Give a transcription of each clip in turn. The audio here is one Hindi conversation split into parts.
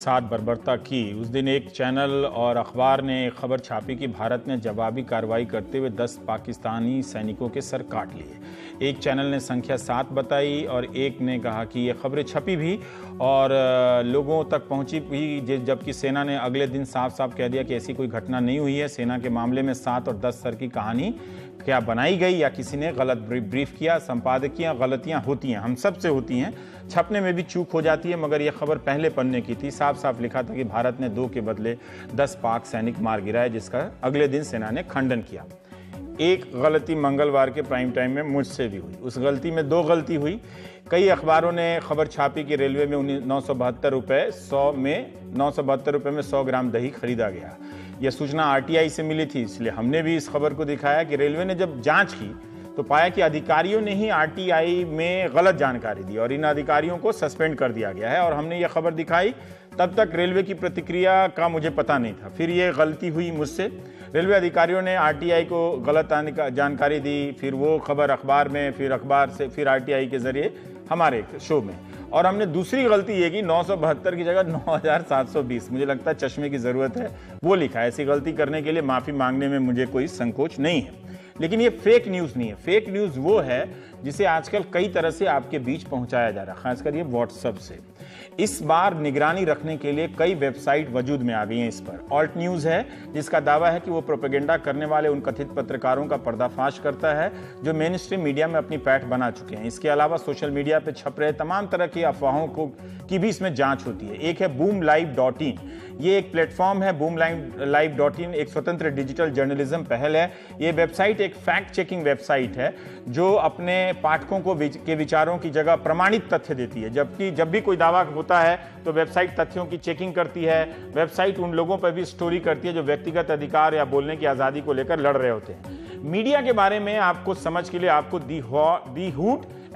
साथ बर्बरता की। उस दिन एक चैनल और अखबार ने खबर छापी कि भारत ने जवाबी कार्रवाई करते हुए 10 पाकिस्तानी सैनिकों के सर काट लिए। एक चैनल ने संख्या 7 बताई और एक ने कहा कि ये खबरें छपी भी और लोगों तक पहुंची भी, जबकि सेना ने अगले दिन साफ साफ कह दिया कि ऐसी कोई घटना नहीं हुई है। सेना के मामले में 7 और 10 सर की कहानी क्या बनाई गई या किसी ने गलत ब्रीफ किया। संपादकीय गलतियां होती हैं, हम सब से होती हैं, छपने में भी चूक हो जाती है, मगर यह खबर पहले पन्ने की थी। साफ साफ लिखा था कि भारत ने 2 के बदले 10 पाक सैनिक मार गिराए, जिसका अगले दिन सेना ने खंडन किया। एक गलती मंगलवार के प्राइम टाइम में मुझसे भी हुई, उस गलती में 2 गलती हुई। कई अखबारों ने खबर छापी कि रेलवे में 972 रुपए में 100 ग्राम दही खरीदा गया। यह सूचना आरटीआई से मिली थी, इसलिए हमने भी इस खबर को दिखाया कि रेलवे ने जब जांच की तो पाया कि अधिकारियों ने ही आरटीआई में गलत जानकारी दी और इन अधिकारियों को सस्पेंड कर दिया गया है। और हमने ये खबर दिखाई, तब तक रेलवे की प्रतिक्रिया का मुझे पता नहीं था। फिर ये गलती हुई मुझसे, रेलवे अधिकारियों ने आरटीआई को गलत जानकारी दी, फिर वो खबर अखबार में, फिर अखबार से, फिर आरटीआई के जरिए हमारे शो में। और हमने दूसरी गलती ये की, 972 की जगह 9720, मुझे लगता है चश्मे की जरूरत है, वो लिखा है। ऐसी गलती करने के लिए माफी मांगने में मुझे कोई संकोच नहीं है। लेकिन ये फेक न्यूज नहीं है। फेक न्यूज वो है जिसे आजकल कई तरह से आपके बीच पहुंचाया जा रहा है, खासकर ये व्हाट्सएप से। इस बार निगरानी रखने के लिए कई वेबसाइट वजूद में आ गई हैं। इस पर ऑल्ट न्यूज है, जिसका दावा है कि वो प्रोपेगेंडा करने वाले उन कथित पत्रकारों का पर्दाफाश करता है जो मेन स्ट्रीम मीडिया में अपनी पैठ बना चुके हैं। इसके अलावा सोशल मीडिया पर छप रहे तमाम तरह की अफवाहों की भी इसमें जांच होती है। एक है boomlive.in, ये एक प्लेटफॉर्म है। boomlive.in एक स्वतंत्र डिजिटल जर्नलिज्म पहल है। ये वेबसाइट एक फैक्ट चेकिंग वेबसाइट है जो अपने पाठकों को के विचारों की जगह प्रमाणित तथ्य देती है। जबकि जब भी कोई दावा होता है तो वेबसाइट तथ्यों की चेकिंग करती है। वेबसाइट उन लोगों पर भी स्टोरी करती है जो व्यक्तिगत अधिकार या बोलने की आजादी को लेकर लड़ रहे होते हैं। मीडिया के बारे में आपको समझ के लिए आपको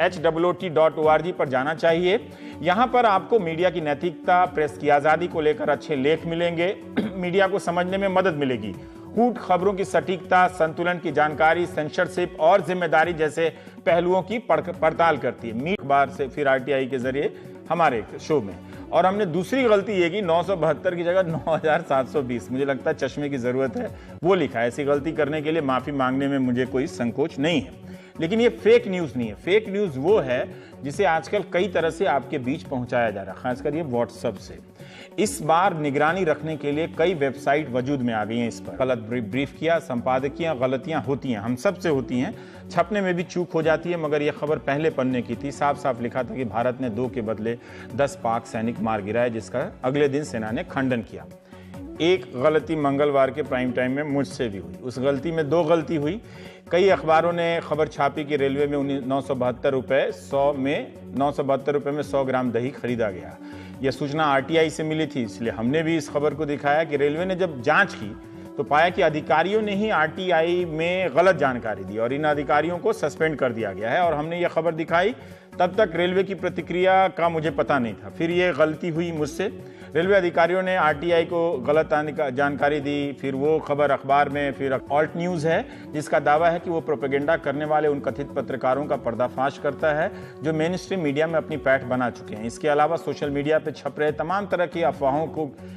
thehoot.org पर जाना चाहिए। यहां पर आपको मीडिया की नैतिकता, प्रेस की आजादी को लेकर अच्छे लेख मिलेंगे। मीडिया को समझने में मदद मिलेगी। हूट खबरों की सटीकता, संतुलन की जानकारी, सेंसरशिप और जिम्मेदारी जैसे पहलुओं की पड़ताल करती है। अखबार से, फिर आरटीआई के जरिए हमारे शो में। और हमने दूसरी गलती ये की, 972 की जगह 9720, मुझे लगता है चश्मे की जरूरत है, वो लिखा है। ऐसी गलती करने के लिए माफी मांगने में मुझे कोई संकोच नहीं है। लेकिन ये फेक न्यूज नहीं है। फेक न्यूज वो है जिसे आजकल कई तरह से आपके बीच पहुंचाया जा रहा है, खासकर ये व्हाट्सएप से। इस बार निगरानी रखने के लिए कई वेबसाइट वजूद में आ गई हैं। इस पर गलत ब्रीफ किया। संपादकीय गलतियां होती हैं, हम सब से होती हैं, छपने में भी चूक हो जाती है, मगर यह खबर पहले पन्ने की थी। साफ साफ लिखा था कि भारत ने 2 के बदले 10 पाक सैनिक मार गिराए, जिसका अगले दिन सेना ने खंडन किया। एक गलती मंगलवार के प्राइम टाइम में मुझसे भी हुई, उस गलती में 2 गलती हुई। कई अखबारों ने खबर छापी कि रेलवे में 972 रुपए में 100 ग्राम दही खरीदा गया। यह सूचना आरटीआई से मिली थी, इसलिए हमने भी इस खबर को दिखाया कि रेलवे ने जब जांच की तो पाया कि अधिकारियों ने ही आरटीआई में गलत जानकारी दी और इन अधिकारियों को सस्पेंड कर दिया गया है। और हमने ये खबर दिखाई, तब तक रेलवे की प्रतिक्रिया का मुझे पता नहीं था। फिर ये गलती हुई मुझसे, रेलवे अधिकारियों ने आरटीआई को गलत जानकारी दी, फिर वो खबर अखबार में, फिर ऑल्ट न्यूज है, जिसका दावा है कि वो प्रोपेगेंडा करने वाले उन कथित पत्रकारों का पर्दाफाश करता है जो मेन स्ट्रीम मीडिया में अपनी पैठ बना चुके हैं। इसके अलावा सोशल मीडिया पर छप रहे तमाम तरह की अफवाहों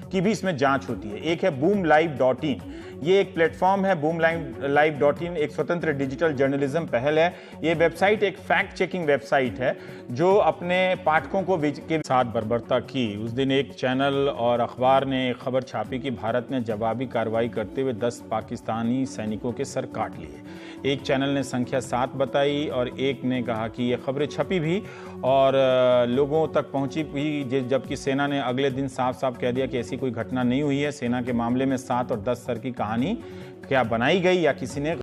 की भी इसमें जांच होती है। एक है boomlive.in, ये एक प्लेटफॉर्म है। boomlive.in एक स्वतंत्र डिजिटल जर्नलिज्म पहल है। ये वेबसाइट एक फैक्ट चेकिंग वेबसाइट है जो अपने पाठकों के साथ बर्बरता की। उस दिन एक चैनल और अखबार ने खबर छापी कि भारत ने जवाबी कार्रवाई करते हुए 10 पाकिस्तानी सैनिकों के सर काट लिए। एक चैनल ने संख्या 7 बताई और एक ने कहा कि ये खबरें छपी भी और लोगों तक पहुंची भी, जबकि सेना ने अगले दिन साफ साफ कह दिया कि ऐसी कोई घटना नहीं हुई है। सेना के मामले में 7 और 10 सर की कहानी क्या बनाई गई या किसी ने